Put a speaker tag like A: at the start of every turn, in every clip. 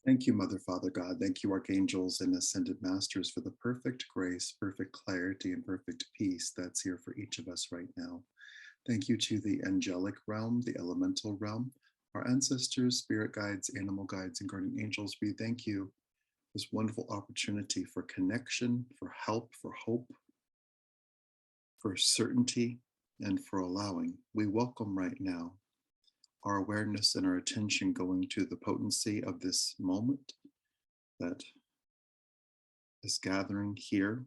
A: Thank you, Mother, Father, God. Thank you, archangels and ascended masters, for the perfect grace, perfect clarity, and perfect peace that's here for each of us right now. Thank you to the angelic realm, the elemental realm, our ancestors, spirit guides, animal guides, and guardian angels. We thank you for this wonderful opportunity for connection, for help, for hope, for certainty, and for allowing. We welcome right now our awareness and our attention going to the potency of this moment that is gathering here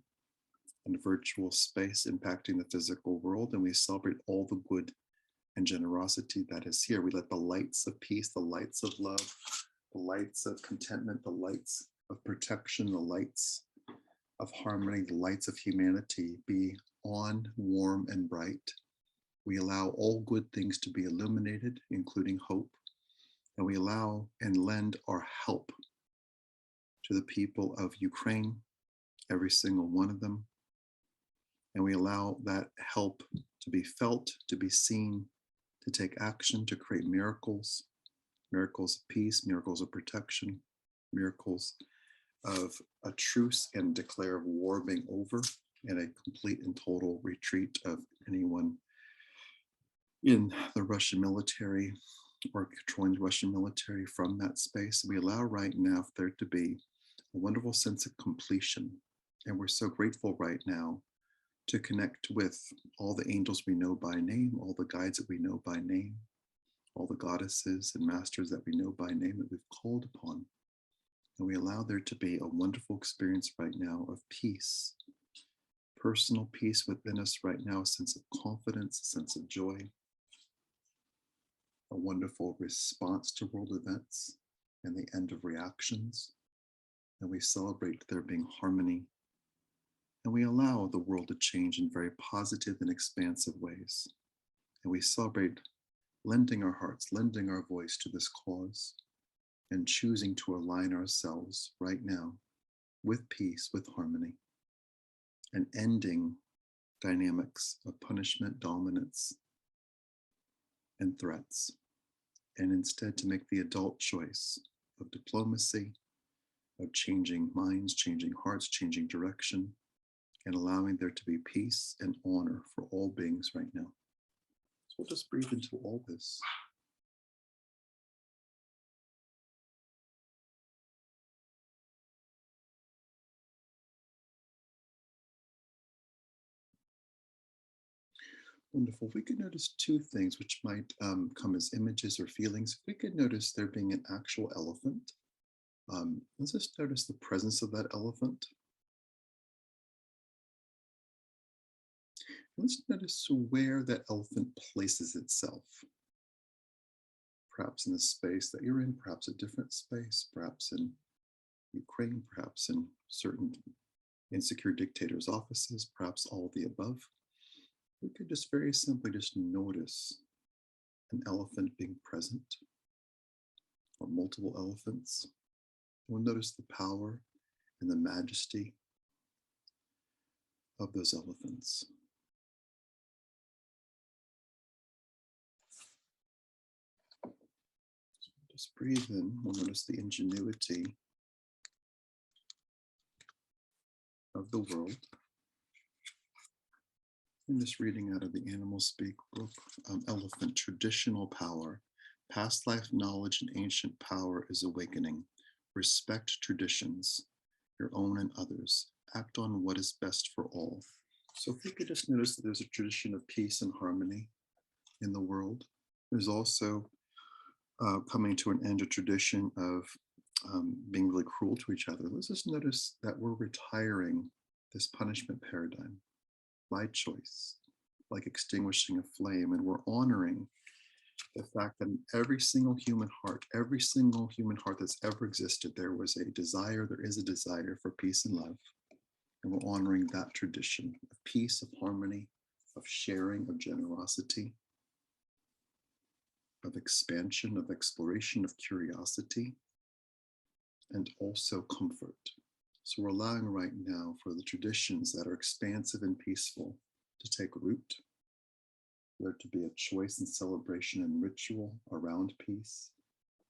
A: in a virtual space impacting the physical world. And we celebrate all the good and generosity that is here. We let the lights of peace, the lights of love, the lights of contentment, the lights of protection, the lights of harmony, the lights of humanity be on, warm, and bright. We allow all good things to be illuminated, including hope. And we allow and lend our help to the people of Ukraine, every single one of them. And we allow that help to be felt, to be seen, to take action, to create miracles, miracles of peace, miracles of protection, miracles of a truce and declare war being over, and a complete and total retreat of anyone in the Russian military or controlling the Russian military from that space. We allow right now for there to be a wonderful sense of completion. And we're so grateful right now to connect with all the angels we know by name, all the guides that we know by name, all the goddesses and masters that we know by name that we've called upon. And we allow there to be a wonderful experience right now of peace, personal peace within us right now, a sense of confidence, a sense of joy, a wonderful response to world events and the end of reactions. And we celebrate there being harmony. And we allow the world to change in very positive and expansive ways. And we celebrate lending our hearts, lending our voice to this cause, and choosing to align ourselves right now with peace, with harmony, and ending dynamics of punishment, dominance, and threats, and instead to make the adult choice of diplomacy, of changing minds, changing hearts, changing direction, and allowing there to be peace and honor for all beings right now. So we'll just breathe into all this. Wonderful. If we could notice two things which might come as images or feelings. If we could notice there being an actual elephant, let's just notice the presence of that elephant. Let's notice where that elephant places itself. Perhaps in the space that you're in, perhaps a different space, perhaps in Ukraine, perhaps in certain insecure dictators' offices, perhaps all of the above. We could just very simply just notice an elephant being present, or multiple elephants. We'll notice the power and the majesty of those elephants. So just breathe in. We'll notice the ingenuity of the world. I'm just reading out of the Animal Speak book, Elephant, Traditional Power. Past life knowledge and ancient power is awakening. Respect traditions, your own and others. Act on what is best for all. So if we could just notice that there's a tradition of peace and harmony in the world. There's also coming to an end a tradition of being really cruel to each other. Let's just notice that we're retiring this punishment paradigm by choice, like extinguishing a flame, and we're honoring the fact that in every single human heart that's ever existed, there was a desire, there is a desire for peace and love. And we're honoring that tradition of peace, of harmony, of sharing, of generosity, of expansion, of exploration, of curiosity, and also comfort. So we're allowing right now for the traditions that are expansive and peaceful to take root, for there to be a choice and celebration and ritual around peace,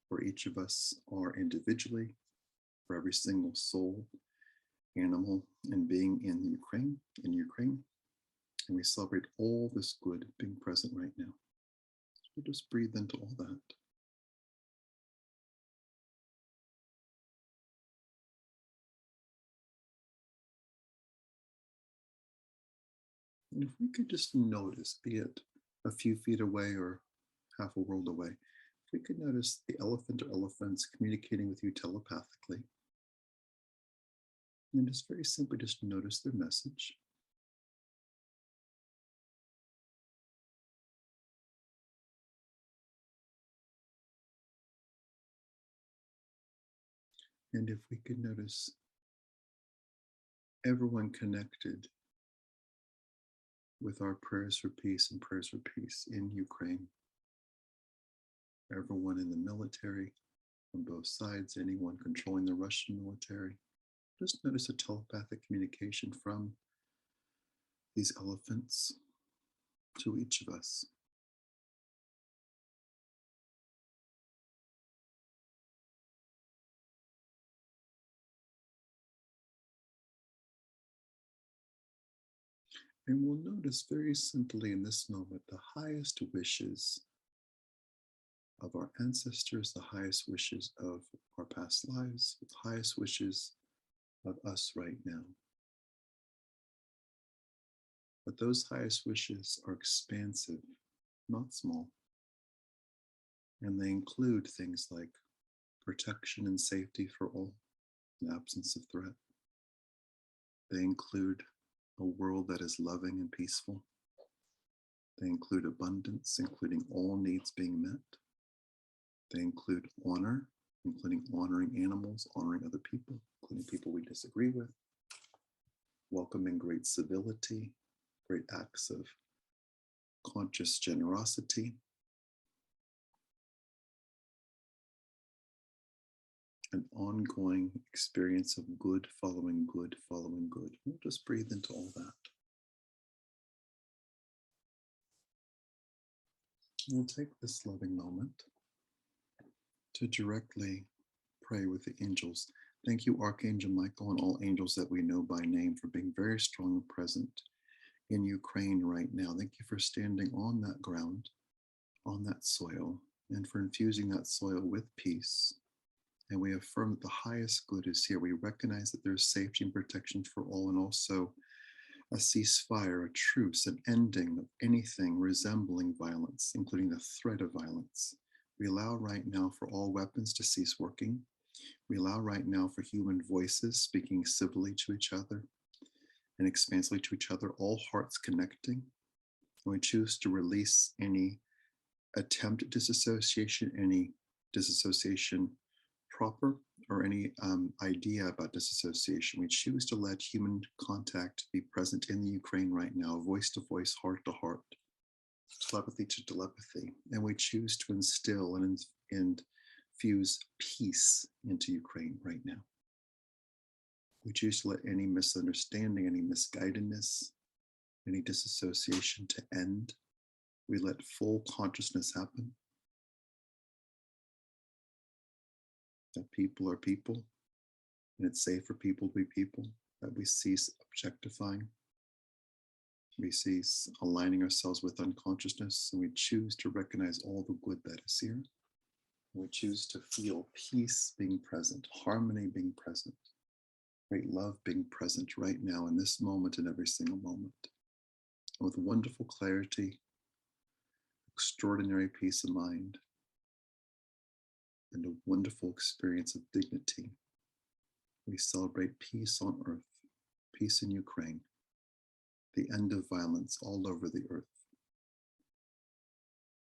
A: for each of us are individually, for every single soul, animal, and being in Ukraine, And we celebrate all this good being present right now. So we'll just breathe into all that. And if we could just notice, be it a few feet away or half a world away, if we could notice the elephant or elephants communicating with you telepathically, and just very simply just notice their message. And if we could notice everyone connected with our prayers for peace and prayers for peace in Ukraine, everyone in the military on both sides, anyone controlling the Russian military, just notice a telepathic communication from these elephants to each of us. And we'll notice very simply in this moment the highest wishes of our ancestors, the highest wishes of our past lives, the highest wishes of us right now. But those highest wishes are expansive, not small. And they include things like protection and safety for all, the absence of threat. They include a world that is loving and peaceful. They include abundance, including all needs being met. They include honor, including honoring animals, honoring other people, including people we disagree with, welcoming great civility, great acts of conscious generosity, an ongoing experience of good following good following good. We'll just breathe into all that. We'll take this loving moment to directly pray with the angels. Thank you, Archangel Michael, and all angels that we know by name for being very strong and present in Ukraine right now. Thank you for standing on that ground, on that soil, and for infusing that soil with peace. And we affirm that the highest good is here. We recognize that there's safety and protection for all, and also a ceasefire, a truce, an ending of anything resembling violence, including the threat of violence. We allow right now for all weapons to cease working. We allow right now for human voices speaking civilly to each other and expansively to each other, all hearts connecting. And we choose to release any attempt at disassociation, any disassociation proper, or any idea about disassociation. We choose to let human contact be present in the Ukraine right now, voice to voice, heart to heart, telepathy to telepathy. And we choose to instill and infuse peace into Ukraine right now. We choose to let any misunderstanding, any misguidedness, any disassociation to end. We let full consciousness happen. That people are people, and it's safe for people to be people, that we cease objectifying. We cease aligning ourselves with unconsciousness, and we choose to recognize all the good that is here. We choose to feel peace being present, harmony being present, great love being present right now in this moment and every single moment. And with wonderful clarity, extraordinary peace of mind, and a wonderful experience of dignity, we celebrate peace on earth, peace in Ukraine, the end of violence all over the earth.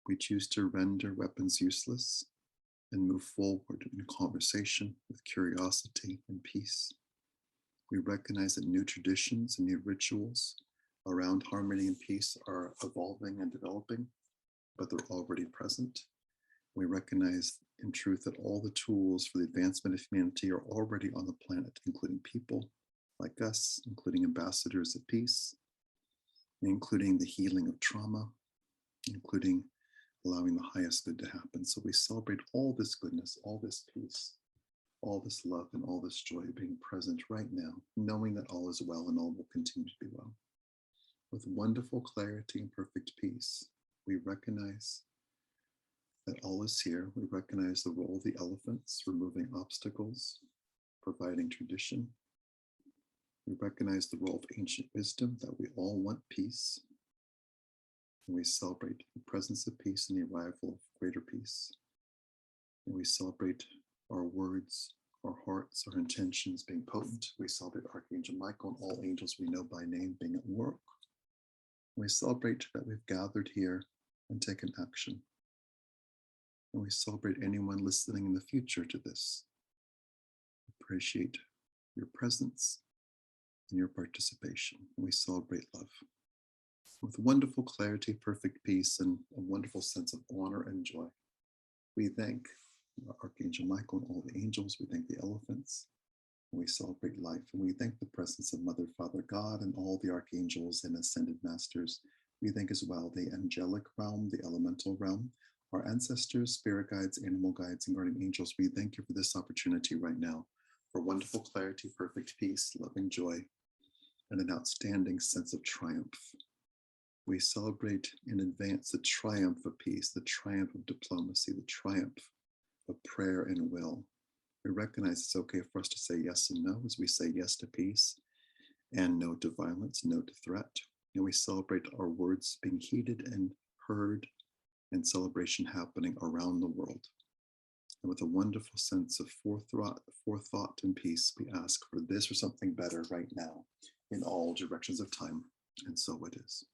A: We choose to render weapons useless and move forward in conversation with curiosity and peace. We recognize that new traditions and new rituals around harmony and peace are evolving and developing, but they're already present. We recognize in truth that all the tools for the advancement of humanity are already on the planet, including people like us, including ambassadors of peace, including the healing of trauma, including allowing the highest good to happen. So we celebrate all this goodness, all this peace, all this love, and all this joy being present right now, knowing that all is well and all will continue to be well. With wonderful clarity and perfect peace, we recognize that all is here. We recognize the role of the elephants, removing obstacles, providing tradition. We recognize the role of ancient wisdom, that we all want peace. And we celebrate the presence of peace and the arrival of greater peace. And we celebrate our words, our hearts, our intentions being potent. We celebrate Archangel Michael and all angels we know by name being at work. We celebrate that we've gathered here and taken action. And we celebrate anyone listening in the future to this. Appreciate your presence and your participation. And we celebrate love. With wonderful clarity, perfect peace, and a wonderful sense of honor and joy, we thank Archangel Michael and all the angels. We thank the elephants. And we celebrate life. And we thank the presence of Mother, Father, God, and all the archangels and ascended masters. We thank as well the angelic realm, the elemental realm, our ancestors, spirit guides, animal guides, and guardian angels. We thank you for this opportunity right now for wonderful clarity, perfect peace, loving joy, and an outstanding sense of triumph. We celebrate in advance the triumph of peace, the triumph of diplomacy, the triumph of prayer and will. We recognize it's okay for us to say yes and no, as we say yes to peace and no to violence, no to threat. And we celebrate our words being heeded and heard, and celebration happening around the world. And with a wonderful sense of forethought and peace, we ask for this or something better right now in all directions of time. And so it is.